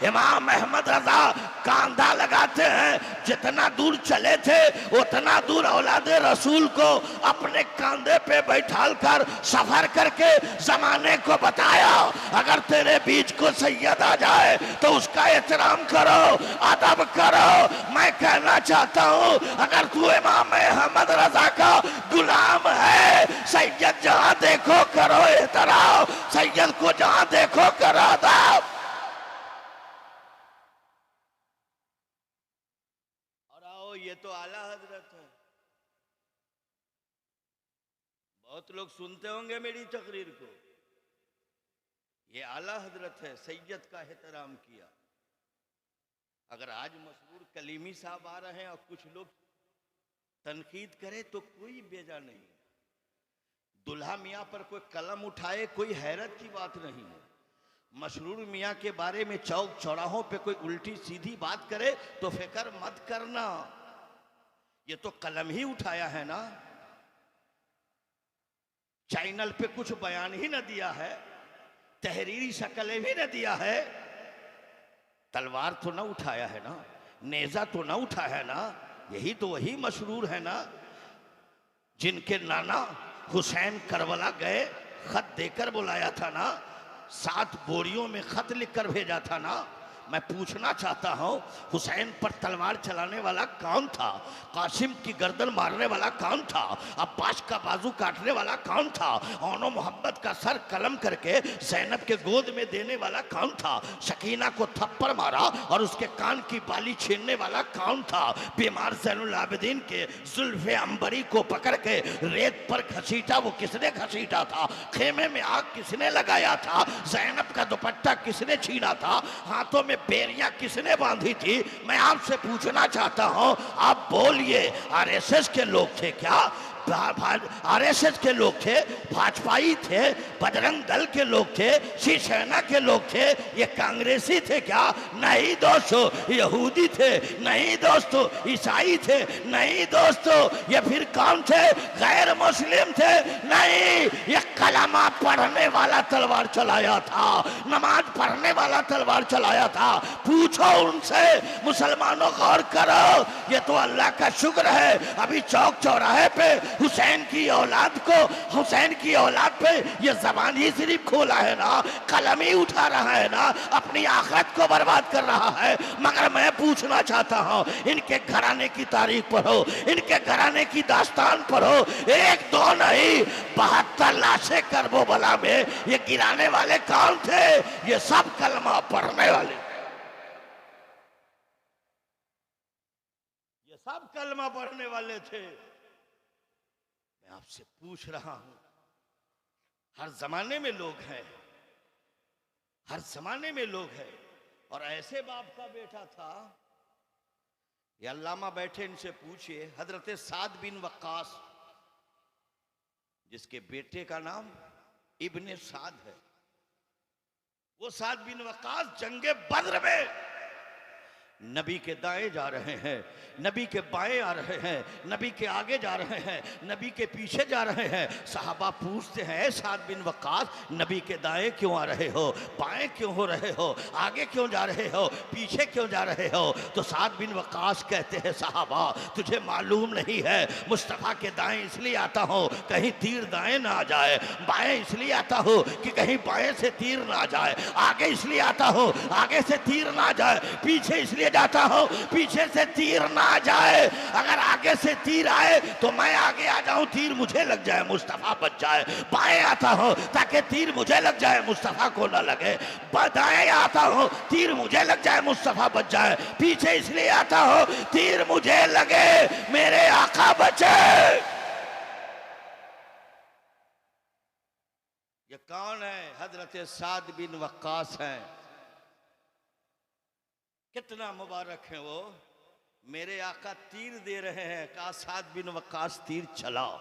इमाम अहमद रजा कांधा लगाते हैं, जितना दूर चले थे उतना दूर औलादे रसूल को अपने कंधे पे बैठाल कर सफर करके जमाने को बताया, अगर तेरे बीच को सैयद आ जाए तो उसका एहतराम करो, अदब करो। मैं कहना चाहता हूं, अगर तू इमाम अहमद रजा का गुलाम है, सैयद जहां देखो करो एहतराम, सैयद को जहां देखो करो अदब। और आओ, ये तो आला हजरत है। बहुत लोग सुनते होंगे मेरी तकरीर को, ये आला हजरत है, सैयद का एहतराम किया। अगर आज मशहूर कलीमी साहब आ रहे हैं और कुछ लोग तनकीद करे तो कोई बेजा नहीं। दुल्हा मियाँ पर कोई कलम उठाए कोई हैरत की बात नहीं है। मशरूर मियाँ के बारे में चौक चौराहों पे कोई उल्टी सीधी बात करे तो फिक्र मत करना, ये तो कलम ही उठाया है ना, चैनल पे कुछ बयान ही न दिया है, तहरीरी शक्लें भी न दिया है, तलवार तो न उठाया है ना, नेजा तो न उठाया है ना। यही तो वही मशरूर है ना जिनके नाना हुसैन करबला गए, खत देकर बुलाया था ना, 7 बोरियों में खत लिखकर भेजा था ना। मैं पूछना चाहता हूं, हुसैन पर तलवार चलाने वाला कौन था? कासिम की गर्दन मारने वाला कौन था? अब्बास का बाजू काटने वाला कौन था? ओनो मोहब्बत का सर कलम करके ज़ैनब के गोद में देने वाला कौन था? शकीना को थप्पड़ मारा और उसके कान की बाली छीनने वाला कौन था? बीमार ज़ैनुल आबिदीन के जुल्फ़े अंबरी को पकड़ के रेत पर घसीटा, वो किसने घसीटा था? खेमे में आग किसने लगाया था? ज़ैनब का दुपट्टा किसने छीना था? हाथों में बेरियां किसने बांधी थी? मैं आपसे पूछना चाहता हूं, आप बोलिए, आरएसएस के लोग थे क्या? आरएसएस के लोग थे, भाजपाई थे, बजरंग दल के लोग थे, शिवसेना के लोग थे, ये कांग्रेसी थे क्या? नहीं दोस्तों, यहूदी थे। नहीं दोस्तों, ईसाई थे। नहीं दोस्तों, ये फिर कौन थे? गैर मुस्लिम थे। नहीं, ये कलमा पढ़ने वाला तलवार चलाया था, नमाज पढ़ने वाला तलवार चलाया था। पूछो उनसे, मुसलमानों गौर करो, ये तो अल्लाह का शुक्र है अभी चौक चौराहे पे हुसैन की औलाद को, हुसैन की औलाद पे ये जबान ही सिर्फ खोला है ना, कलम ही उठा रहा है ना, अपनी आखिरत को बर्बाद कर रहा है। मगर मैं पूछना चाहता हूं, इनके घराने की तारीख पढ़ो, इनके घराने की दास्तान पढ़ो, 1 2 नहीं 72 लाशें करबला में ये गिराने वाले कौन थे? ये सब कलमा पढ़ने वाले, ये सब कलमा पढ़ने वाले थे। मैं आपसे पूछ रहा हूं, हर जमाने में लोग हैं, हर जमाने में लोग हैं। और ऐसे बाप का बेटा था, ये अल्लामा बैठे, इनसे पूछिए, हजरत साद बिन वक्कास, जिसके बेटे का नाम इब्ने साद है, वो साद बिन वक्कास जंगे बद्र में नबी के दाएं जा रहे हैं, नबी के बाएं आ रहे हैं, नबी के आगे जा रहे हैं, नबी के पीछे जा रहे हैं। सहाबा पूछते हैं, साद बिन वक्कास, नबी के दाएं क्यों आ रहे हो, बाएं क्यों हो रहे हो, आगे क्यों जा रहे हो, पीछे क्यों जा रहे हो? तो साद बिन वक्कास कहते हैं, साहबा तुझे मालूम नहीं है, मुस्तफ़ा के दाएं इसलिए आता हूँ कहीं तीर दाएं ना आ जाए, बाएं इसलिए आता हूँ कि कहीं बाएं से तीर ना आ जाए, आगे इसलिए आता हूँ आगे से तीर ना आ जाए, पीछे इसलिए जाता हूं पीछे से तीर ना आ जाए। अगर आगे से तीर आए तो मैं आगे आ जाऊं, तीर मुझे लग जाए, मुस्तफा बच जाए। बाएं आता हूं ताकि तीर मुझे लग जाए, मुस्तफा को ना लगे। दाएं आता हूं तीर मुझे लग जाए, मुस्तफा बच जाए। पीछे इसलिए आता हूं तीर मुझे लगे, मेरे आका बचे। ये कौन है? हजरत साद बिन वक्कास हैं। कितना मुबारक है वो, मेरे आका तीर दे रहे हैं। कहा साद बिन वक्कास तीर चलाओ,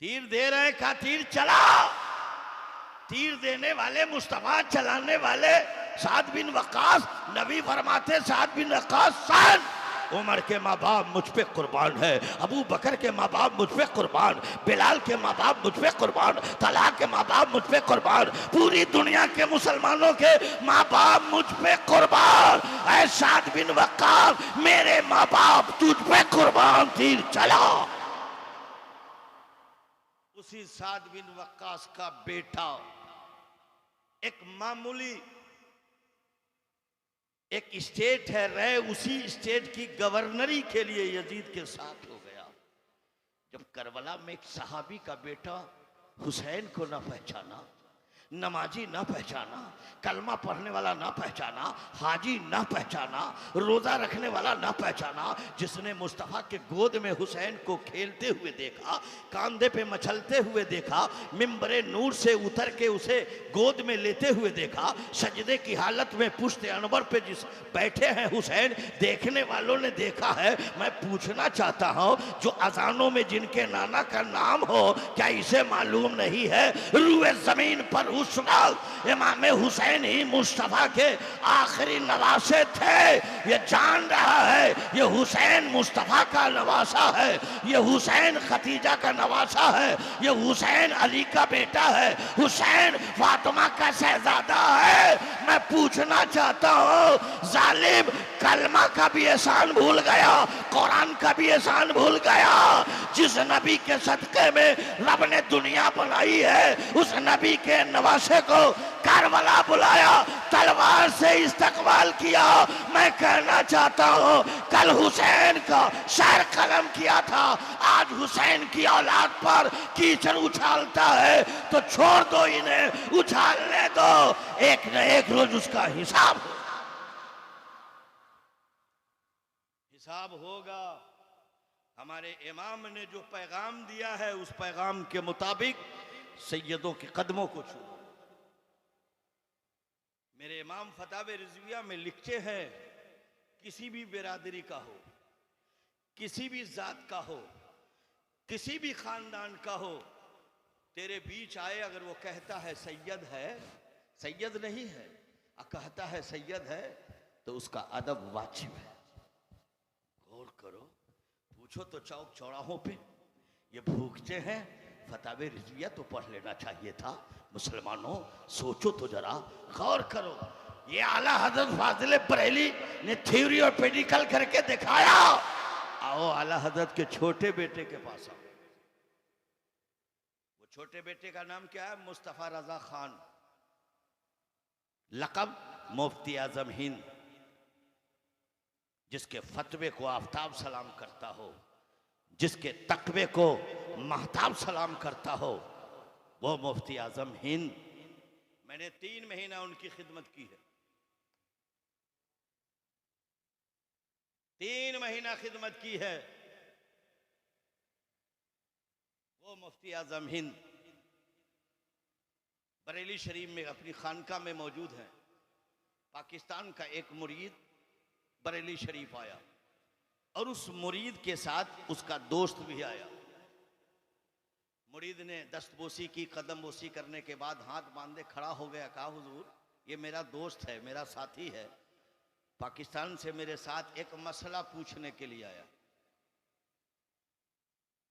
तीर दे रहे हैं, कहा तीर चलाओ। तीर देने वाले, मुस्तफा चलाने वाले साद बिन वक्कास। नबी फरमाते साद बिन वक्कास सन उमर के माँ बाप मुझ पे कुर्बान है, अबू बकर के माँ बाप मुझ पे कुर्बान, बिलाल के माँ बाप मुझ पे कुर्बान, तलहा के माँ बाप मुझ पे कुर्बान, पूरी दुनिया के मुसलमानों के माँ बाप मुझ पे कुर्बान। ऐ साद बिन वक्कास, मेरे माँ बाप तुझ पे कुर्बान, तीर चला। उसी साद बिन वक्कास का बेटा एक मामूली एक स्टेट है रहे, उसी स्टेट की गवर्नरी के लिए यजीद के साथ हो गया। जब करबला में एक सहाबी का बेटा हुसैन को ना पहचाना, नमाजी ना पहचाना, कलमा पढ़ने वाला ना पहचाना, हाजी ना पहचाना, रोजा रखने वाला ना पहचाना, जिसने मुस्तफ़ा के गोद में हुसैन को खेलते हुए देखा, कांधे पे मचलते हुए देखा, मिंबरे नूर से उतर के उसे गोद में लेते हुए देखा, सजदे की हालत में पुश्ते अनवर पे जिस बैठे हैं हुसैन, देखने वालों ने देखा है। मैं पूछना चाहता हूँ, जो अजानों में जिनके नाना का नाम हो, क्या इसे मालूम नहीं है रूए जमीन पर उस वक्त इमाम हुसैन ही मुस्तफा के आखिरी नवासे थे। ये जान रहा है ये हुसैन मुस्तफा का नवासा है, ये हुसैन खतीजा का नवासा है, ये हुसैन अली का बेटा है, हुसैन फातिमा का शहजादा है। मैं पूछना चाहता हूँ, जालिम कलमा का भी एहसान भूल गया, कुरान का भी एहसान भूल गया। जिस नबी के सदके में रब ने दुनिया बनाई है, उस नबी के नवासे को करबला बुलाया, तलवार से इस्तकबाल किया। मैं कहना चाहता हूँ, कल हुसैन का शायर कलम किया था, आज हुसैन की औलाद पर कीचड़ उछालता है तो छोड़ दो, इन्हें उछालने दो, एक न एक रोज उसका हिसाब होगा। हमारे इमाम ने जो पैगाम दिया है, उस पैगाम के मुताबिक सैयदों के कदमों को छू। मेरे इमाम फतावे रिजविया में लिखते हैं, किसी भी बिरादरी का हो, किसी भी जात का हो, किसी भी खानदान का हो, तेरे बीच आए, अगर वो कहता है सैयद है, सैयद नहीं है, कहता है सैयद है, तो उसका अदब वाजिब है। गौर करो, पूछो तो चौक चौराहों पे ये भूखते हैं, फतावे रिजविया तो पढ़ लेना चाहिए था। मुसलमानों सोचो तो जरा, गौर करो। ये आला हजरत फाजिल बरेली ने थ्योरी और प्रैक्टिकल करके दिखाया। आओ आला हजरत के छोटे बेटे के पास आओ। वो छोटे बेटे का नाम क्या है? मुस्तफा रजा खान, लक़ब मुफ्ती आजम हिंद, जिसके फतवे को आफ्ताब सलाम करता हो, जिसके तकवे को महताब सलाम करता हो, वो मुफ्ती आजम हिंद। मैंने 3 महीना उनकी खिदमत की है, 3 महीना खिदमत की है। वो मुफ्ती आजम हिंद बरेली शरीफ में अपनी खानका में मौजूद है। पाकिस्तान का एक मुरीद बरेली शरीफ आया और उस मुरीद के साथ उसका दोस्त भी आया। मुरीद ने दस्तबोसी की, कदम बोसी करने के बाद हाथ बांधे खड़ा हो गया, कहा हुजूर ये मेरा दोस्त है, मेरा साथी है, पाकिस्तान से मेरे साथ एक मसला पूछने के लिए आया।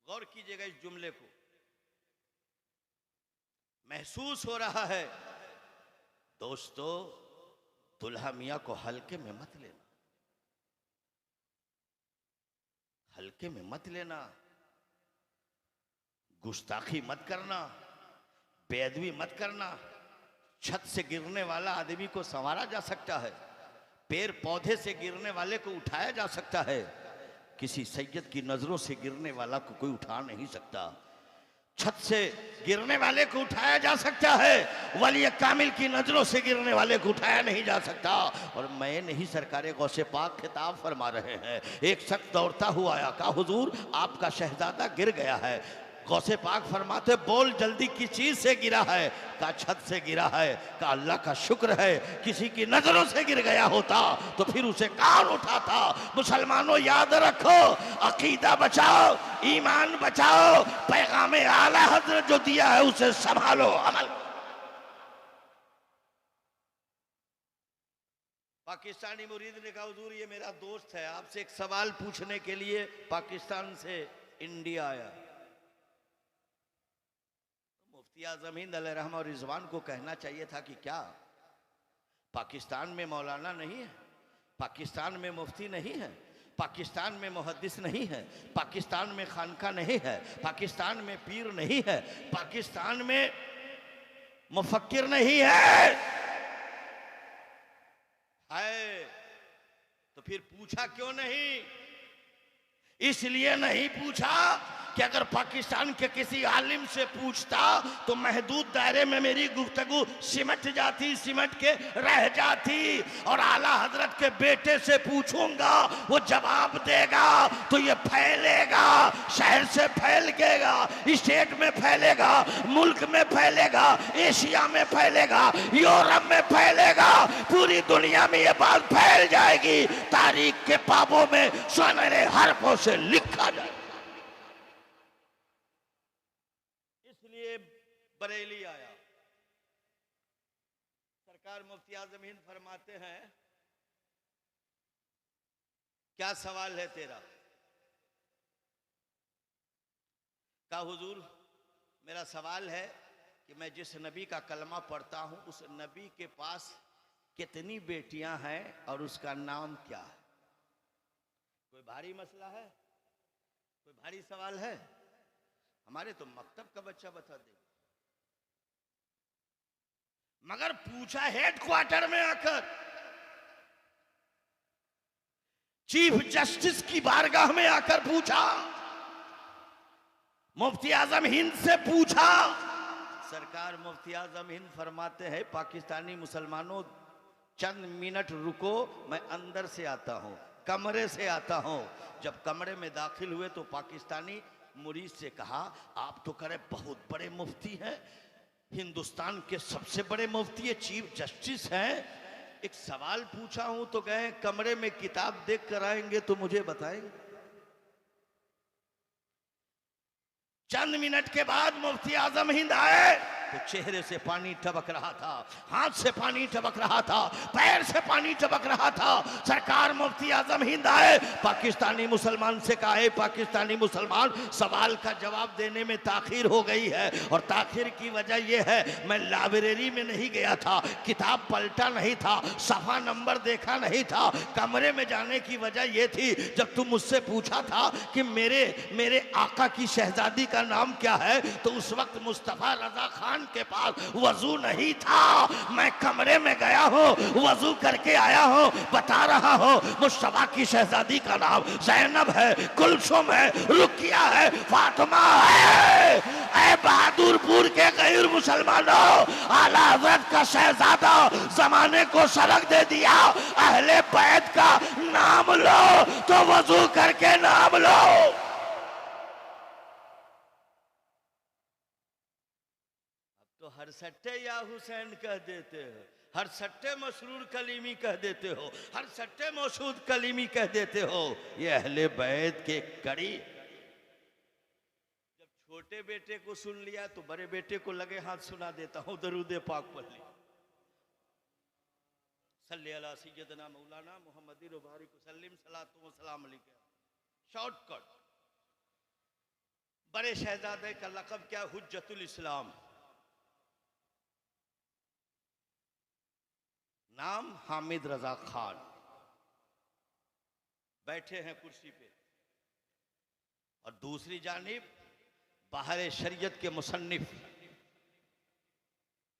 गौर कीजिएगा इस जुमले को, महसूस हो रहा है दोस्तों, दुल्हा मियाँ को हल्के में मत लेना, हल्के में मत लेना, गुस्ताखी मत करना, बेअदबी मत करना। छत से गिरने वाला आदमी को संवारा जा सकता है, पेड़ पौधे से गिरने वाले को उठाया जा सकता है, किसी सैयद की नजरों से गिरने वाला को कोई उठा नहीं सकता। छत से गिरने वाले को उठाया जा सकता है, वली कामिल की नजरों से गिरने वाले को उठाया नहीं जा सकता। और मैं नहीं, सरकार गौसे पाक खिताब फरमा रहे हैं। एक शख्स दौड़ता हुआ आया, कहा हुजूर आपका शहजादा गिर गया है। गौसे पाक फरमाते, बोल जल्दी किस चीज से गिरा है? कहा छत से गिरा है। कहा अल्लाह का शुक्र है, किसी की नजरों से गिर गया होता तो फिर उसे कौन उठाता। मुसलमानों याद रखो, अकीदा बचाओ, ईमान बचाओ, पैगाम आला हज़रत जो दिया है उसे संभालो, अमल। पाकिस्तानी मुरीद ने कहा हुजूर ये मेरा दोस्त है, आपसे एक सवाल पूछने के लिए पाकिस्तान से इंडिया आया। मुफ्ती आजम हिंद अलैहिर्रहमा और रिजवान को कहना चाहिए था कि क्या पाकिस्तान में मौलाना नहीं है, पाकिस्तान में मुफ्ती नहीं है, पाकिस्तान में मुहद्दिस नहीं है, पाकिस्तान में खानका नहीं है, पाकिस्तान में पीर नहीं है, पाकिस्तान में मुफक्किर नहीं है। तो फिर पूछा क्यों नहीं? इसलिए नहीं पूछा कि अगर पाकिस्तान के किसी आलिम से पूछता तो महदूद दायरे में मेरी गुफ्तगू सिमट जाती, सिमट के रह जाती। और आला हजरत के बेटे से पूछूंगा, वो जवाब देगा तो ये फैलेगा, शहर से फैलेगा, स्टेट में फैलेगा, मुल्क में फैलेगा, एशिया में फैलेगा, यूरोप में फैलेगा, पूरी दुनिया में ये बात फैल जाएगी। तारीख के पापों में सुनहरे हरफों से लिखा जाएगा। इसलिए बरेली आया। सरकार मुफ्ती आजम हिंद फरमाते हैं, क्या सवाल है तेरा? कहा हुजूर मेरा सवाल है कि मैं जिस नबी का कलमा पढ़ता हूं उस नबी के पास कितनी बेटियां हैं और उसका नाम क्या है? कोई भारी मसला है? कोई भारी सवाल है? हमारे तो मकतब का बच्चा बता दे। मगर पूछा हेडक्वार्टर में आकर, चीफ जस्टिस की बारगाह में आकर पूछा, मुफ्ती आजम हिंद से पूछा। सरकार मुफ्ती आजम हिंद फरमाते हैं, पाकिस्तानी मुसलमानों चंद मिनट रुको, मैं अंदर से आता हूं, कमरे से आता हूं। जब कमरे में दाखिल हुए तो पाकिस्तानी मुरीद से कहा, आप तो करे बहुत बड़े मुफ्ती हैं, हिंदुस्तान के सबसे बड़े मुफ्ती है, चीफ जस्टिस हैं, एक सवाल पूछा हूं तो गए कमरे में किताब देख कर आएंगे तो मुझे बताएंगे। चंद मिनट के बाद मुफ्ती आजम हिंद आए तो चेहरे से पानी टपक रहा था, हाथ से पानी टपक रहा था, पैर से पानी टपक रहा था। सरकार मुफ्ती आजम हिंद आए, पाकिस्तानी मुसलमान से कहा, पाकिस्तानी मुसलमान सवाल का जवाब देने में ताखीर हो गई है, और ताखीर की वजह यह है मैं लाइब्रेरी में नहीं गया था, किताब पलटा नहीं था, सफा नंबर देखा नहीं था। कमरे में जाने की वजह यह थी, जब तुम मुझसे पूछा था कि मेरे आका की शहजादी का नाम क्या है, तो उस वक्त मुस्तफा रजा खान के पास वजू नहीं था। मैं कमरे में गया हूं, वजू करके आया हूं, बता रहा हूं मुस्तफा की शहजादी का नाम ज़ैनब है, कुलसुम है, रुकिया है, फातिमा है। ऐ बहादुरपुर के गैर मुसलमानों, आला हज़रत का शहजादा जमाने को सबक दे दिया, अहले बैत का नाम लो तो वजू करके नाम लो। हर सट्टे या हुसैन कह देते हो, हर सट्टे मसरूर कलीमी कह देते हो, हर सट्टे मौसूद कलीमी कह देते हो। ये अहले बैत के कड़ी। जब छोटे बेटे को सुन लिया तो बड़े बेटे को लगे हाथ सुना देता हूं, दरूद पाक पढ़ ली। सल्ली अला सय्यदना मौलाना मुहम्मद बारिक वसल्लम सलातो व सलाम अलैहि। शॉर्टकट। बड़े शहजादे का लक़ब क्या? हुज्जतुल इस्लाम। नाम हामिद रजा खान। बैठे हैं कुर्सी पे, और दूसरी जानिब बाहर शरीयत के मुसन्निफ,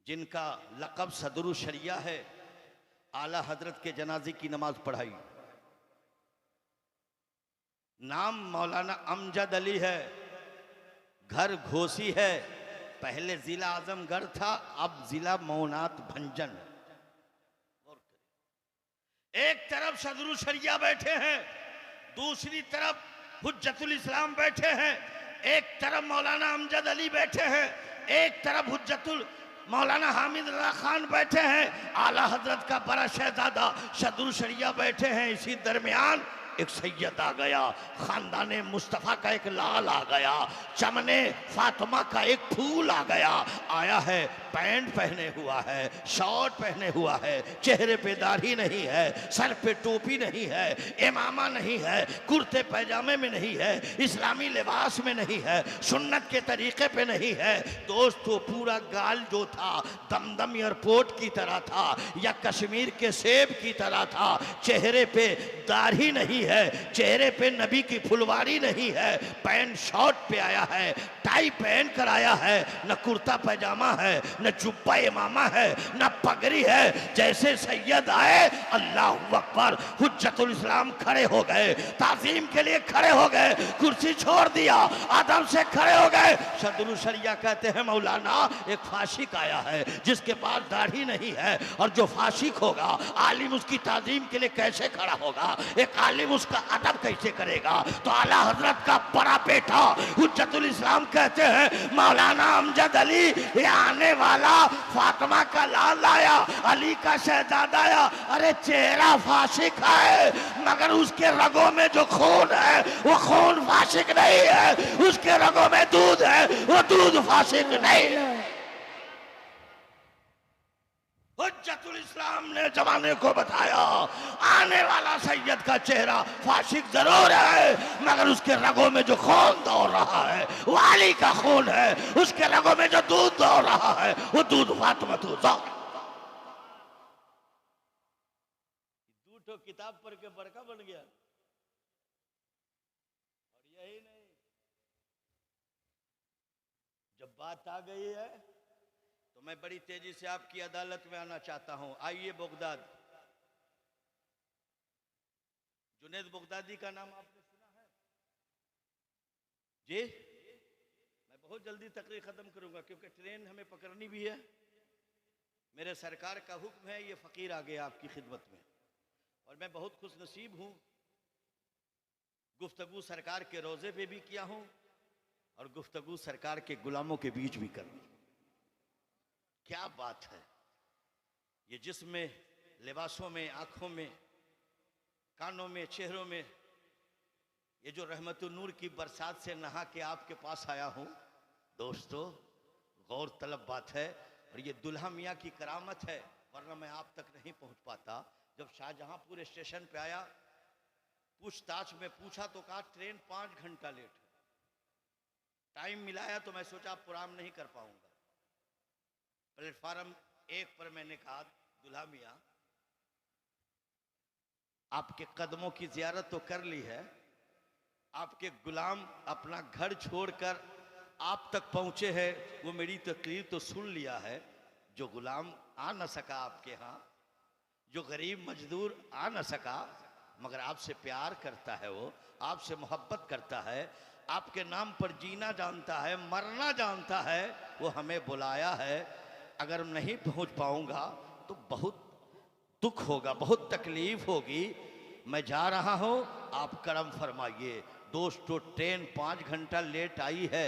जिनका लक़ब सदरुल शरिया है, आला हजरत के जनाजे की नमाज पढ़ाई। नाम मौलाना अमजद अली है, घर घोसी है, पहले जिला आजमगढ़ था, अब जिला मौनात भंजन। एक तरफ सदरुल शरिया बैठे हैं, दूसरी तरफ हुज्जतुल इस्लाम बैठे हैं, एक तरफ मौलाना अमजद अली बैठे हैं, एक तरफ हुज्जतुल मौलाना हामिद रजा खान बैठे हैं, आला हजरत का बड़ा शहजादा सदरुल शरिया बैठे हैं। इसी दरमियान एक सैयद आ गया, खानदाने मुस्तफ़ा का एक लाल आ गया, चमने फातिमा का एक फूल आ गया। आया है पैंट पहने हुआ है, शॉर्ट पहने हुआ है, चेहरे पे दाढ़ी नहीं है, सर पे टोपी नहीं है, इमामा नहीं है, कुर्ते पैजामे में नहीं है, इस्लामी लिबास में नहीं है, सुन्नत के तरीके पे नहीं है। दोस्तों पूरा गाल जो था दमदम एयरपोर्ट की तरह था या कश्मीर के सेब की तरह था। चेहरे पे दाढ़ी नहीं है, चेहरे पे नबी की फुलवारी नहीं है, पैंट शॉर्ट पे आया है, टाई पहन कर आया है, न कुर्ता पैजामा है, न जुब्बा इमामा है, न पगड़ी है। जैसे सैयद आए अल्लाहू अकबर, हुज्जतुल इस्लाम खड़े हो गए, ताज़ीम के लिए खड़े हो गए, कुर्सी छोड़ दिया, आदम से खड़े हो गए। सदरुल शरिया कहते हैं मौलाना एक फाशिक आया है जिसके पास दाढ़ी नहीं है, और जो फाशिक होगा आलिम उसकी ताज़ीम के लिए कैसे खड़ा होगा, एक आलिम उसका अदब कैसे करेगा। तो आला हजरत का बड़ा बेटा हुज्जतुल इस्लाम कहते हैं मौलाना अमजद अली ये आने वाला फातिमा का लाल आया, अली का शहजादा आया। अरे चेहरा फाशिक है मगर उसके रगों में जो खून है वो खून फाशिक नहीं है, उसके रगों में दूध है वो दूध फाशिक नहीं है। हुज्जतुल इस्लाम ने जमाने को बताया आने वाला सैयद का चेहरा फाशिक जरूर है मगर उसके रगों में जो खून दौड़ रहा है वो अली का खून है, उसके रगों में जो दूध दौड़ रहा है वो दूध फातिमा तो दूठो किताब पढ़ के बड़का बन गया। और यही नहीं, जब बात आ गई है तो मैं बड़ी तेजी से आपकी अदालत में आना चाहता हूं। आइए बगदाद, जुनैद बगदादी का नाम आपने सुना है जी? मैं बहुत जल्दी तकरीर खत्म करूंगा क्योंकि ट्रेन हमें पकड़नी भी है। मेरे सरकार का हुक्म है, ये फकीर आ गया आपकी खिदमत में और मैं बहुत खुश नसीब हूं। गुफ्तगू सरकार के रोजे पे भी किया हूं और गुफ्तगू सरकार के गुलामों के बीच भी कर ली। क्या बात है, ये जिसमें लिबासों में, आंखों में, कानों में, चेहरों में, ये जो रहमतुन नूर की बरसात से नहा के आपके पास आया हूं दोस्तों, गौर तलब बात है। और ये दुल्हा मियाँ की करामत है, वरना मैं आप तक नहीं पहुंच पाता। जब शाहजहांपुर स्टेशन पे आया, पूछताछ में पूछा तो कहा ट्रेन 5 घंटा लेट है। टाइम मिलाया तो मैं सोचा प्रोग्राम नहीं कर पाऊंगा। प्लेटफार्म 1 पर मैंने कहा दुल्हा मियाँ आपके कदमों की जियारत तो कर ली है, आपके गुलाम अपना घर छोड़कर आप तक पहुंचे हैं, वो मेरी तकरीर तो सुन लिया है। जो गुलाम आ न सका आपके यहाँ, जो गरीब मजदूर आ न सका मगर आपसे प्यार करता है, वो आपसे मोहब्बत करता है, आपके नाम पर जीना जानता है, मरना जानता है, वो हमें बुलाया है। अगर नहीं पहुंच पाऊंगा तो बहुत दुख होगा, बहुत तकलीफ होगी। मैं जा रहा हूं, आप करम फरमाइए। दोस्तों ट्रेन 5 घंटा लेट आई है,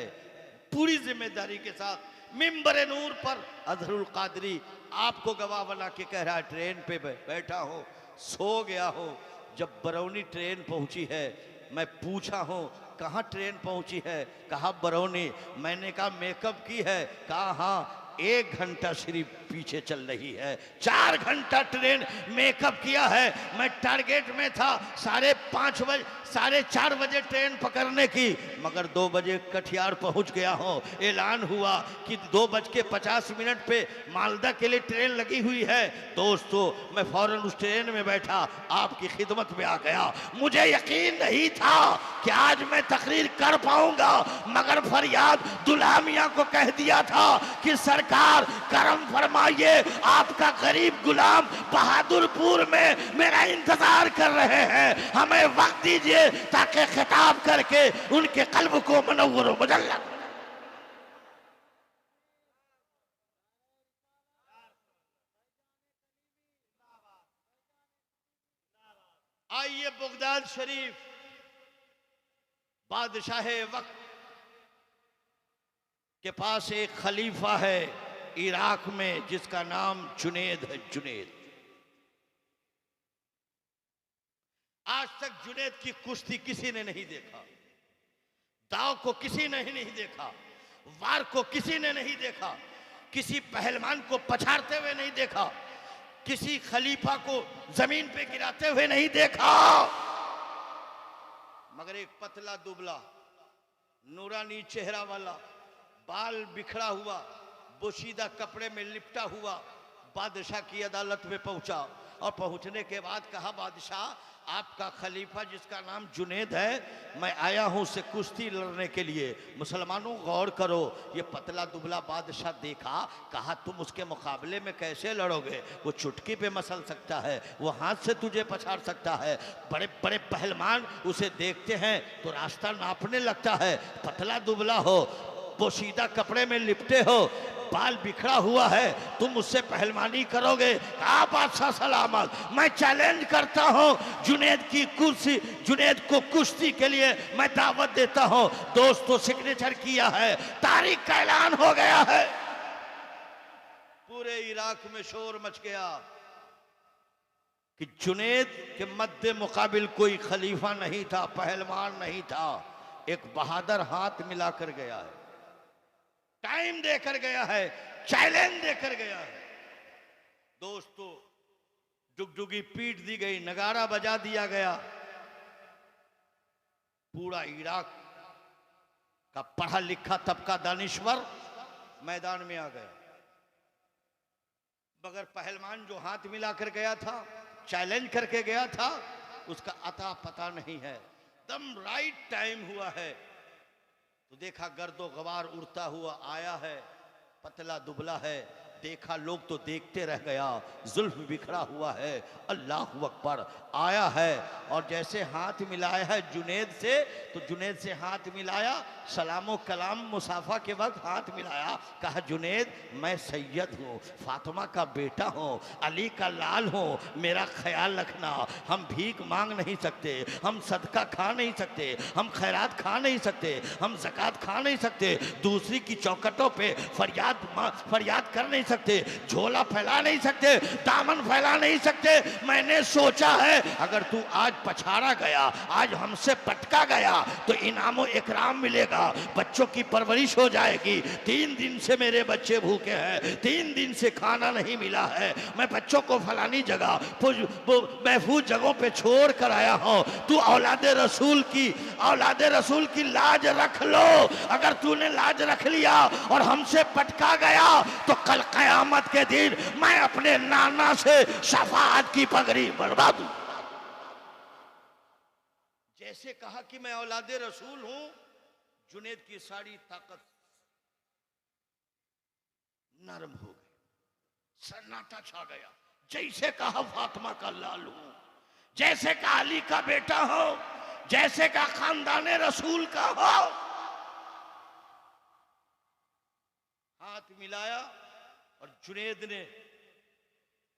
पूरी जिम्मेदारी के साथ मिंबर नूर पर अजहरुल कादरी आपको गवाह बना के कह रहा है ट्रेन पे बैठा हूं, सो गया हूं। जब बरौनी ट्रेन पहुंची है, मैं पूछा हूं कहाँ ट्रेन पहुंची है, कहा बरौनी। मैंने कहा मेकअप की है, कहा हाँ 1 घंटा सिर्फ पीछे चल रही है। 4 घंटा ट्रेन मेकअप किया है। मैं टारगेट में था 5:30 बजे, 4:30 बजे ट्रेन पकड़ने की, मगर 2 बजे कटिहार पहुंच गया हूं। ऐलान हुआ कि 2:50 पे मालदा के लिए ट्रेन लगी हुई है। दोस्तों मैं फौरन उस ट्रेन में बैठा, आपकी खिदमत में आ गया। मुझे यकीन नहीं था कि आज मैं तकरीर कर पाऊंगा, मगर फरियाद दुल्हा मियाँ को कह दिया था कि सरकार करम फरमाइए, आपका गरीब गुलाम बहादुरपुर में मेरा इंतजार कर रहे हैं, हमें वक्त दीजिए ताकि खिताब करके उनके कल्ब को मनव्वर व मुजल्ला। आइए बगदाद शरीफ, बादशाह वक्त के पास एक खलीफा है इराक में जिसका नाम जुनैद है। जुनैद आज तक जुनैद की कुश्ती किसी ने नहीं देखा, दाव को किसी ने नहीं देखा, वार को किसी ने नहीं देखा, किसी पहलवान को पछाड़ते हुए नहीं देखा, किसी खलीफा को जमीन पे गिराते हुए नहीं देखा। मगर एक पतला दुबला नूरानी चेहरा वाला, बाल बिखरा हुआ, बोशीदा कपड़े में लिपटा हुआ बादशाह की अदालत में पहुंचा। और पहुंचने के बाद कहा, बादशाह आपका खलीफा जिसका नाम जुनैद है, मैं आया हूं उससे कुश्ती लड़ने के लिए। मुसलमानों गौर करो, ये पतला दुबला बादशाह देखा, कहा तुम उसके मुकाबले में कैसे लड़ोगे? वो चुटकी पे मसल सकता है, वो हाथ से तुझे पछाड़ सकता है। बड़े बड़े पहलवान उसे देखते हैं तो रास्ता नापने लगता है। पतला दुबला हो, पोशीदा कपड़े में लिपटे हो, बाल बिखरा हुआ है, तुम उससे पहलवानी करोगे? कहा बादशाह सलामत, मैं चैलेंज करता हूं जुनैद की कुर्सी, जुनैद को कुश्ती के लिए मैं दावत देता हूं। दोस्तों सिग्नेचर किया है, तारीख का ऐलान हो गया है। पूरे इराक में शोर मच गया कि जुनैद के मद्दे मुकाबिल कोई खलीफा नहीं था, पहलवान नहीं था। एक बहादुर हाथ मिलाकर गया है, टाइम देकर गया है, चैलेंज देकर गया है। दोस्तों जुगजुगी पीट दी गई, नगारा बजा दिया गया। पूरा इराक का पढ़ा लिखा तबका दानिश्वर मैदान में आ गया। मगर पहलवान जो हाथ मिलाकर गया था, चैलेंज करके गया था, उसका अता पता नहीं है। दम राइट टाइम हुआ है तो देखा गर्दो गवार उड़ता हुआ आया है, पतला दुबला है, देखा लोग तो देखते रह गया, जुल्फ बिखरा हुआ है, अल्लाहु अकबर आया है। और जैसे हाथ मिलाया है जुनैद से, तो जुनैद से हाथ मिलाया, सलामो कलाम मुसाफा के वक्त हाथ मिलाया, कहा जुनैद मैं सैयद हूँ, फातिमा का बेटा हूँ, अली का लाल हूँ, मेरा ख्याल रखना। हम भीख मांग नहीं सकते, हम सदका खा नहीं सकते, हम खैरात खा नहीं सकते, हम ज़कात खा नहीं सकते, दूसरी की चौखटों पे फरियाद कर नहीं सकते, झोला फैला नहीं सकते, दामन फैला नहीं सकते। मैंने सोचा है अगर तू आज पछाड़ा गया, आज हमसे पटका गया, तो इनामो इकराम मिलेगा, बच्चों की परवरिश हो जाएगी। 3 दिन से मेरे बच्चे भूखे हैं, 3 दिन से खाना नहीं मिला है, मैं बच्चों को फलानी जगह महफूज जगहों पे छोड़ कर आया हूं। तू औलादे रसूल की लाज रख लो। अगर तूने लाज रख लिया और हमसे पटका गया तो कल कयामत के दिन मैं अपने नाना से शफाअत की पगड़ी बढ़वा दूं। जैसे कहा कि मैं औलादे रसूल हूं, जुनैद की सारी ताकत नरम हो गई, सन्नाटा छा गया। जैसे कहा फातिमा का लाल हूं, जैसे कहा अली का बेटा हो, जैसे कहा खानदाने रसूल का हो। हाथ मिलाया और जुनैद ने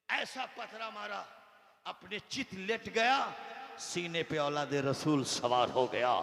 ऐसा पथरा मारा, अपने चित लेट गया, सीने पे औलादे रसूल सवार हो गया।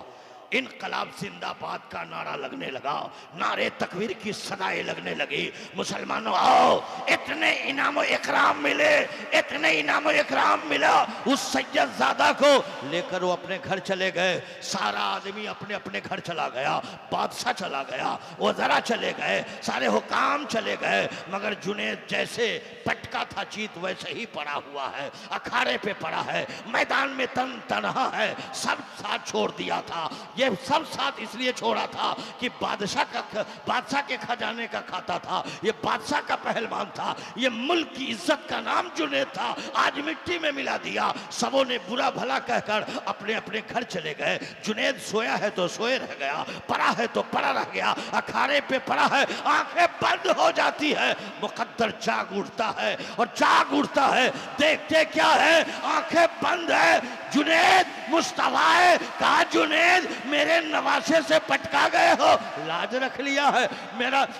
इनकलाब जिंदाबाद का नारा लगने लगा, नारे तकबीर की सदाएं लगने लगी। मुसलमानों आओ, इतने इनामो इकराम मिले, इतने इनामो इकराम मिला। उस सैयदजादा को लेकर वो अपने घर चले गए। सारा आदमी अपने अपने घर चला गया, बादशाह चला गया, वज़रा चले गए, सारे हुकाम चले गए। मगर जुनैद जैसे पटका था चीत वैसे ही पड़ा हुआ है, अखाड़े पे पड़ा है, मैदान में तनहा है। सब साथ छोड़ दिया था, ये सब साथ इसलिए छोड़ा था कि बादशाह के खजाने का खाता था, ये बादशाह का पहलवान था, ये मुल्क की इज्जत का नाम जुनैद था, आज मिट्टी में मिला दिया। सबों ने बुरा भला कहकर अपने अपने घर चले गए। जुनैद सोया है तो सोए रह गया, पड़ा है तो पड़ा रह गया, अखाड़े पे पड़ा है, आंखें बंद हो जाती है, मुकद्दर जाग उठता है और जाग उठता है। देखते क्या है, आंखें बंद है, जुनैद मुस्तफा है। कहा जुनैद मेरे नवासे से पटका गए हो, लाज रख लिया है?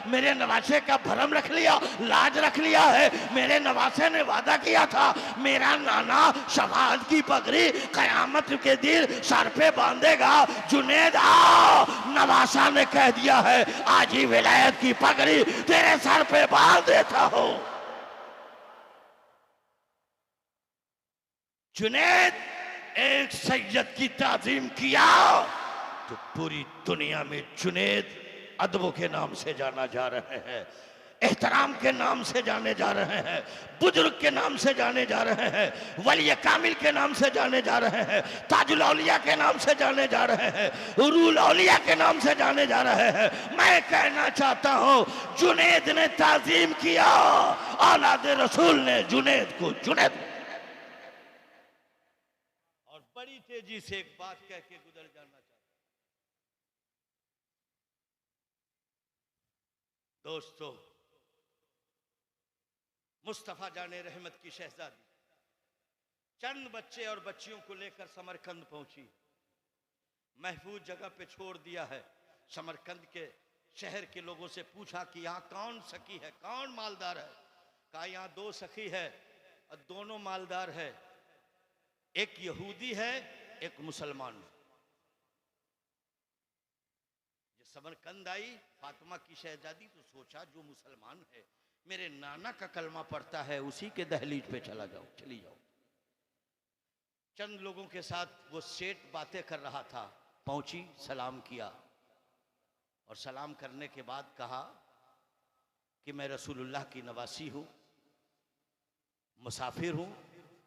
मेरे नवासे का भरम रख लिया, लाज रख लिया है? मेरे नवासे ने वादा किया था मेरा नाना शफाअत की पगड़ी कयामत के दिन सर पे बांधेगा। जुनैद आओ, नवासा ने कह दिया है आज ही विलायत की पगड़ी तेरे सर पे बांध देता हूं। जुनैद एक सैयद की ताजीम किया तो पूरी दुनिया में जुनैद अदबों के नाम से जाना जा रहे हैं, एहतराम के नाम से जाने जा रहे हैं, बुजुर्ग के नाम से जाने जा रहे हैं, वली कामिल के नाम से जाने जा रहे हैं, ताजुल औलिया के नाम से जाने जा रहे हैं, उरूल औलिया के नाम से जाने जा रहे हैं। मैं कहना चाहता हूं जुनैद ने ताजीम किया, औलाद रसूल ने जुनैद को जुनैद। और बड़ी तेजी से एक बात कह के गुजर जाना चाहता हूं। दोस्तों, मुस्तफा जाने रहमत की शहजादी चंद बच्चे और बच्चियों को लेकर समरकंद पहुंची। महफूज जगह पे छोड़ दिया है। समरकंद के शहर के लोगों से पूछा कि यहाँ कौन सखी है, कौन मालदार है। कहा यहाँ दो सखी है और दोनों मालदार है, एक यहूदी है एक मुसलमान। जब समरकंद आई फातिमा की शहजादी तो सोचा जो मुसलमान है मेरे नाना का कलमा पढ़ता है, उसी के दहलीज पे चली जाओ। चंद लोगों के साथ वो सेठ बातें कर रहा था, पहुंची, सलाम किया और सलाम करने के बाद कहा कि मैं रसूलुल्लाह की नवासी हूं, मुसाफिर हूं,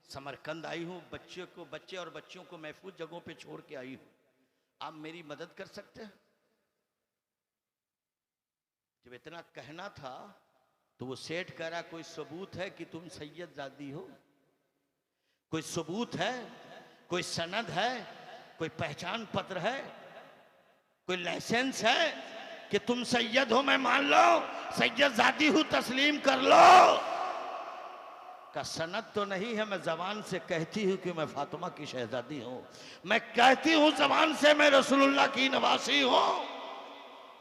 समरकंद आई हूं, बच्चे और बच्चियों को महफूज जगहों पे छोड़ के आई हूं, आप मेरी मदद कर सकते हैं। जब इतना कहना था तो वो सेठ कह रहा कोई सबूत है कि तुम सैयदजादी हो? कोई सबूत है, कोई सनद है, कोई पहचान पत्र है, कोई लाइसेंस है कि तुम सैयद हो? मैं मान लो सैयदजादी हूं, तस्लीम कर लो। का सनद तो नहीं है, मैं जबान से कहती हूं कि मैं फातिमा की शहजादी हूं, मैं कहती हूं जबान से मैं रसूलुल्लाह की नवासी हूं।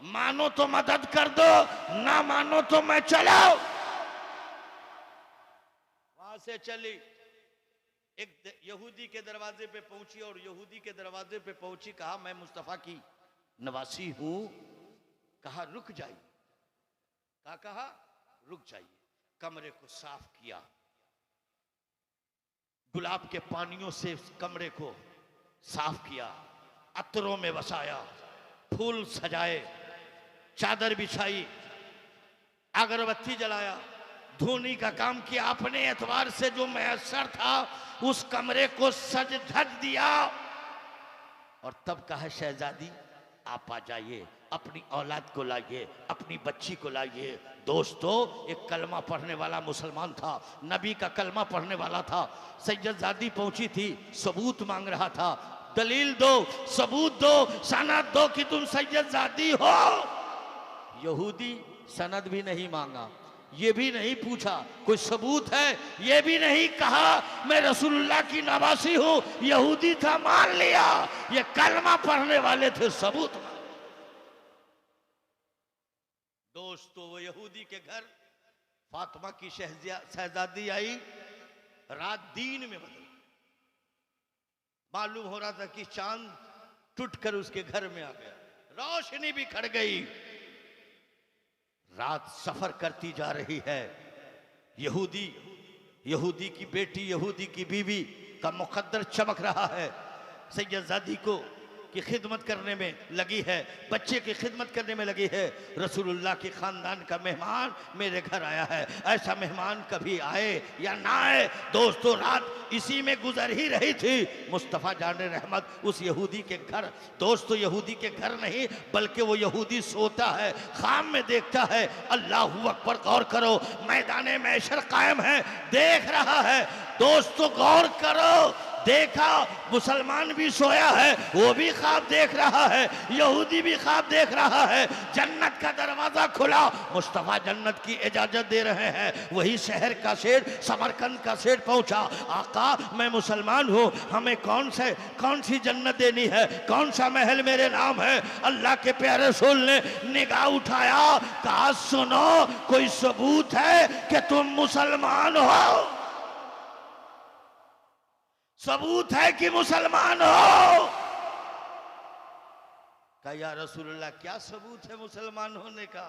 मानो तो मदद कर दो, ना मानो तो मैं चलो। वहां से चली, एक यहूदी के दरवाजे पे पहुंची और यहूदी के दरवाजे पे पहुंची, कहा मैं मुस्तफा की नवासी हूं। कहा रुक जाइए, कहा रुक जाइए। कमरे को साफ किया, गुलाब के पानियों से कमरे को साफ किया, अतरों में बसाया, फूल सजाए, चादर बिछाई, अगरबत्ती जलाया, धोनी का काम किया। अपने एतबार से जो मैसर था उस कमरे को सज धज दिया और तब कहा शहजादी आप आ जाइए, अपनी औलाद को लाइए, अपनी बच्ची को लाइए। दोस्तों, एक कलमा पढ़ने वाला मुसलमान था, नबी का कलमा पढ़ने वाला था। सैयदजादी पहुंची थी, सबूत मांग रहा था, दलील दो, सबूत दो, सनद दो कि तुम सैयदजादी हो। यहूदी सनद भी नहीं मांगा, ये भी नहीं पूछा कोई सबूत है, ये भी नहीं कहा मैं रसूलुल्लाह की नवासी हूं। यहूदी था, मान लिया, ये कलमा पढ़ने वाले थे, सबूत। दोस्तों, वो यहूदी के घर फातिमा की शहजादी आई, रात दिन में बदल। मालूम हो रहा था कि चांद टूटकर उसके घर में आ गया, रोशनी भी खड़ गई। रात सफर करती जा रही है। यहूदी की बेटी, यहूदी की बीवी का मुकद्दर चमक रहा है। सैयदजादी को की खिदमत करने में लगी है, बच्चे की खिदमत करने में लगी है। रसूलुल्लाह के खानदान का मेहमान मेरे घर आया है, ऐसा मेहमान कभी आए या ना आए। दोस्तों, रात इसी में गुजर ही रही थी। मुस्तफ़ा जाने रहमत उस यहूदी के घर, दोस्तों यहूदी के घर नहीं बल्कि वो यहूदी सोता है, ख्वाब में देखता है। अल्लाहू अकबर, गौर करो, मैदान महशर कायम है, देख रहा है। दोस्तों गौर करो, देखा मुसलमान भी सोया है, वो भी ख्वाब देख रहा है, यहूदी भी ख्वाब देख रहा है। जन्नत का दरवाजा खुला, मुस्तफा जन्नत की इजाजत दे रहे हैं। वही शहर का शेर, समरकंद का शेर पहुंचा। आका, मैं मुसलमान हूं, हमें कौन सी जन्नत देनी है, कौन सा महल मेरे नाम है? अल्लाह के प्यारे रसूल ने निगाह उठाया, कहा सुनो, कोई सबूत है कि तुम मुसलमान हो? सबूत है कि मुसलमान हो? कहा या रसूलुल्लाह, क्या सबूत है मुसलमान होने का?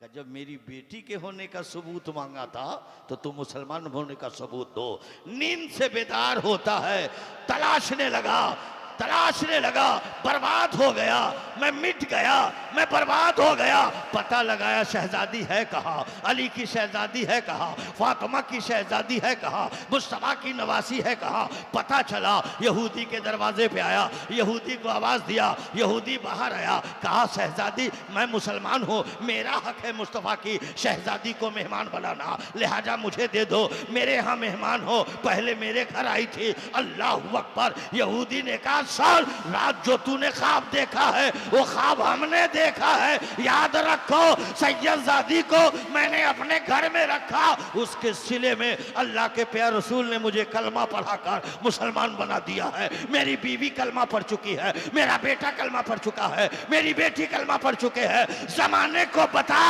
कि जब मेरी बेटी के होने का सबूत मांगा था तो तुम मुसलमान होने का सबूत दो। नींद से बेदार होता है, तलाशने लगा, बर्बाद हो गया, मैं मिट गया, मैं बर्बाद हो गया। पता लगाया शहजादी है कहाँ, अली की शहजादी है कहाँ, फातिमा की शहजादी है कहाँ, मुस्तफा की नवासी है कहाँ। पता चला यहूदी के दरवाजे पे आया, यहूदी को आवाज दिया, यहूदी बाहर आया, कहा शहजादी मैं मुसलमान हूँ, मेरा हक है मुस्तफा की शहजादी को मेहमान बनाना, लिहाजा मुझे दे दो, मेरे यहाँ मेहमान हो, पहले मेरे घर आई थी। अल्लाह अकबर। यहूदी ने कहा साल रात जो तूने ख्वाब देखा है वो ख्वाब हमने देखा है, याद रखो सैयदजादी को मैंने अपने घर में रखा, उसके सिले में अल्लाह के प्यारे रसूल ने मुझे कलमा पढ़ाकर मुसलमान बना दिया है। मेरी बीवी कलमा पढ़ चुकी है, मेरा बेटा कलमा पढ़ चुका है, मेरी बेटी कलमा पढ़ चुके हैं। जमाने को बता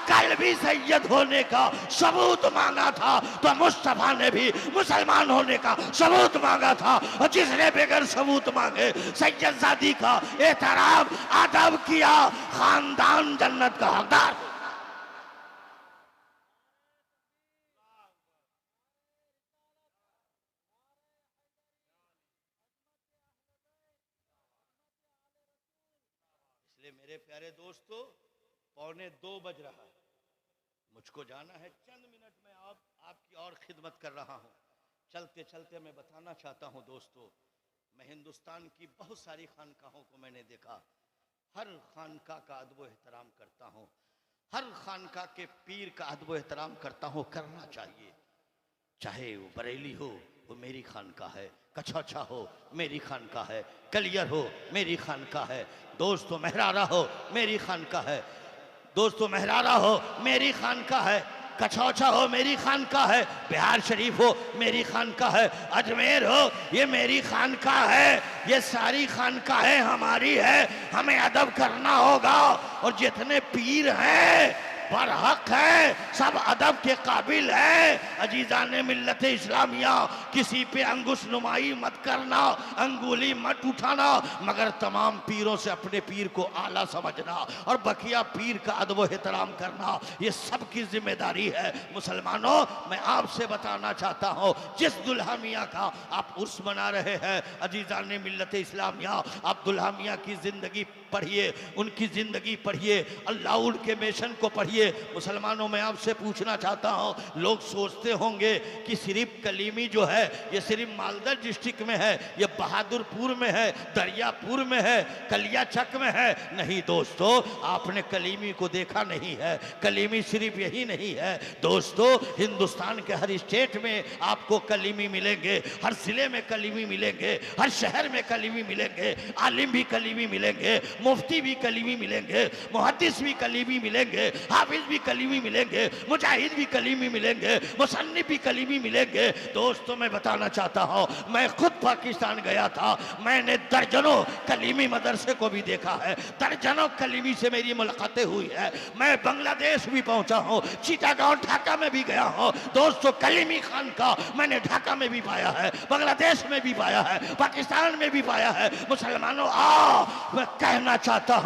कल भी सैयद होने का सबूत मांगा था तो मुस्तफा ने भी मुसलमान होने का सबूत मांगा था, और जिसने बगैर सबूत मांगे सैयदजादी का एहतराम अदब किया, खानदान जन्नत का हकदार। इसलिए मेरे प्यारे दोस्तों 1:45 बज रहा है, मुझको जाना है, चंद मिनट में आपकी और खिदमत कर रहा हूं। चलते चलते मैं बताना चाहता हूं दोस्तों, मैं हिंदुस्तान की बहुत सारी खानकाहों को मैंने देखा, हर खानका का अदब एहतराम करता हूँ, हर खानका के पीर का अदब एहतराम करता हूँ, करना चाहिए। चाहे वो बरेली हो वो मेरी खानका है, कछौछा हो मेरी खानका है, कलियर हो मेरी खानका है, दोस्तों मेहरारा हो मेरी खानका है, दोस्तों मेहरारा हो मेरी खानका है, कछौछा हो मेरी खानका है, बिहार शरीफ हो मेरी खानका है, अजमेर हो ये मेरी खानका है, ये सारी खानका है हमारी है, हमें अदब करना होगा। और जितने पीर हैं बरहक है, सब अदब के काबिल है। अजीजान मिल्लत इस्लामिया, किसी पे अंगुश नुमाई मत करना, अंगुली मत उठाना, मगर तमाम पीरों से अपने पीर को आला समझना और बकिया पीर का अदब एहतराम करना, ये सब की जिम्मेदारी है। मुसलमानों मैं आपसे बताना चाहता हूँ, जिस दुल्हा मियाँ का आप उर्स मना रहे हैं, अजीजान मिल्लत इस्लामिया, आप दुल्हा मियाँ की जिंदगी पढ़िए, उनकी जिंदगी पढ़िए, अल्लाह उनके मिशन को पढ़िए। मुसलमानों मैं आपसे पूछना चाहता हूं, लोग सोचते होंगे कि सिर्फ कलीमी जो है ये सिर्फ मालदा डिस्ट्रिक्ट में है, ये बहादुरपुर में है, दरियापुर में है, कलियाचक में है। नहीं दोस्तों, आपने कलीमी को देखा नहीं है, कलीमी सिर्फ यही नहीं है दोस्तों, हिंदुस्तान के हर स्टेट में आपको कलीमी मिलेंगे, हर जिले में कलीमी मिलेंगे, हर शहर में कलीमी मिलेंगे, आलिम भी कलीमी मिलेंगे, मुफ्ती भी कलीमी मिलेंगे, मुहद्दिस भी कलीमी मिलेंगे, हाफिज भी कलीमी मिलेंगे, मुजाहिद भी कलीमी मिलेंगे, मुसन्निफ भी कलीमी मिलेंगे। दोस्तों मैं बताना चाहता हूं, मैं खुद पाकिस्तान गया था, मैंने दर्जनों कलीमी मदरसे को भी देखा है, दर्जनों कलीमी से मेरी मुलाकातें हुई है। मैं बांग्लादेश भी पहुंचा हूं, चिटागांव ढाका में भी गया हूं। दोस्तों कलीमी खान का मैंने ढाका में भी पाया है, बांग्लादेश में भी पाया है, पाकिस्तान में भी पाया है। मुसलमानों मैं कहना चाहता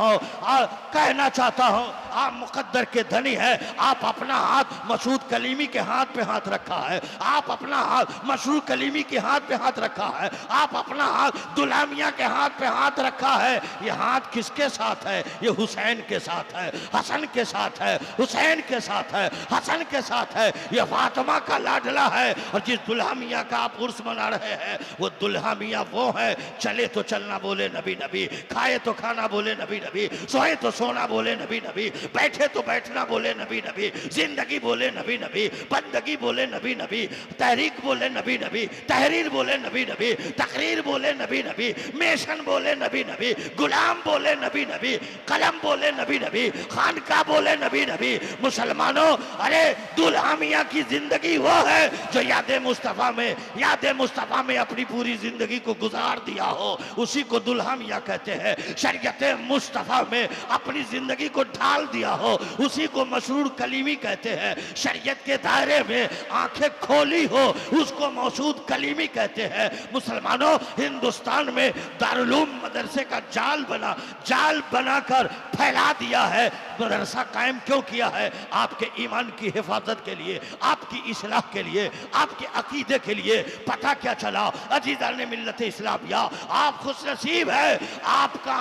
हूं आप मुकद्दर के धनी है, आप अपना हाथ मसूद कलीमी के हाथ पे हाथ रखा है, आप अपना हाथ मशरूर कलीमी के हाथ पे हाथ रखा है, आप अपना हाथ दुल्हा मियां के हाथ पे हाथ रखा है। ये हाथ किसके साथ है? ये हुसैन के साथ है, हसन के साथ है, हुसैन के साथ है, हसन के साथ है, ये फातिमा का लाडला है। और जिस दुल्हा मियां का आप उर्स मना रहे हैं वो दुल्हा मियां वो है, चले तो चलना बोले नबी नबी, खाए तो खाना बोले नबी नबी, सोए तो सोना बोले नबी नबी, बैठे तो बैठना बोले नबी नबी, जिंदगी बोले नबी नबी, बंदगी बोले नबी नबी, तहरीक बोले नबी नबी, तहरीर बोले नबी नबी, तकरीर बोले नबी नबी, मेशन बोले नबी नबी, गुलाम बोले नबी नबी, कलम बोले नबी नबी, खानका बोले नबी नबी। मुसलमानों अरे दुल्हा मियां की जिंदगी वो है जो याद मुस्तफा में अपनी पूरी जिंदगी को गुजार दिया हो, उसी को दुल्हा मियां कहते हैं। शरीयत मुस्तफा में अपनी जिंदगी को ढाल दिया हो, उसी को मसरूर कलीमी कहते हैं। शरीयत के दायरे में आंखें खोली हो, उसको मौसूद कलीमी कहते हैं। मुसलमानों, हिंदुस्तान में दारुल उलूम मदरसे का जाल बनाकर फैला दिया है। मदरसा कायम क्यों किया है? आपके ईमान की हिफाजत के लिए, आपकी इस्लाह के लिए, आपके अकीदे के लिए। पता क्या चला अजीज़ान मिल्लत इस्लामिया, आप खुशनसीब है, आपका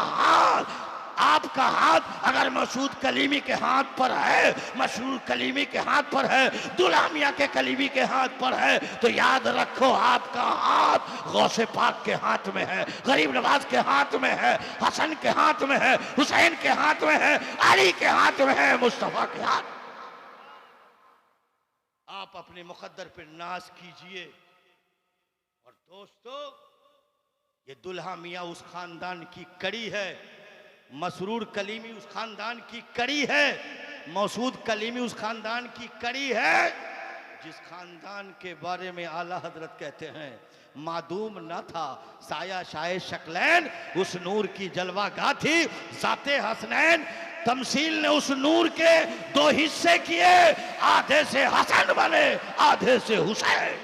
हाथ अगर मसूद कलीमी के हाथ पर है, मशहूर कलीमी के हाथ पर है, दुल्हा मियां के कलीमी के हाथ पर है, तो याद रखो आपका हाथ गौसे पाक के हाथ में है, गरीब नवाज के हाथ में है, हसन के हाथ में है, हुसैन के हाथ में है, अली के हाथ में है, मुस्तफा के हाथ। आप अपने मुकद्दर पर नाज कीजिए। और दोस्तों, ये दुल्हा मियां उस खानदान की कड़ी है, मसरूर कलीमी उस खानदान की कड़ी है, मौसूद कलीमी उस खानदान की कड़ी है, जिस खानदान के बारे में आला हजरत कहते हैं मादूम न था साया शाये शक्लैन, उस नूर की जलवागाह थी जाते हसनैन। तमसील ने उस नूर के दो हिस्से किए, आधे से हसन बने, आधे से हुसैन।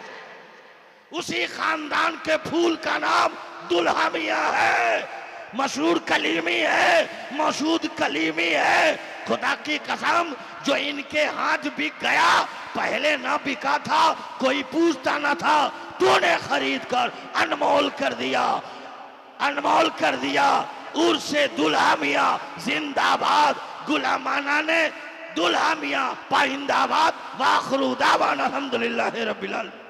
उसी खानदान के फूल का नाम दुल्हा मियां है, मशहूर कलीमी है, मौसूद कलीमी है। खुदा की कसम, जो इनके हाथ बिक गया, पहले ना बिका था, कोई पूछता ना था, तूने खरीद कर अनमोल कर दिया, अनमोल कर दिया। उर्से दुल्हा मियां जिंदाबाद, गुलामाना ने दुल्हा मियां पाइंदाबाद। वाखिरु दावाना अल्हम्दुलिल्लाहि रब्बिल आलमीन।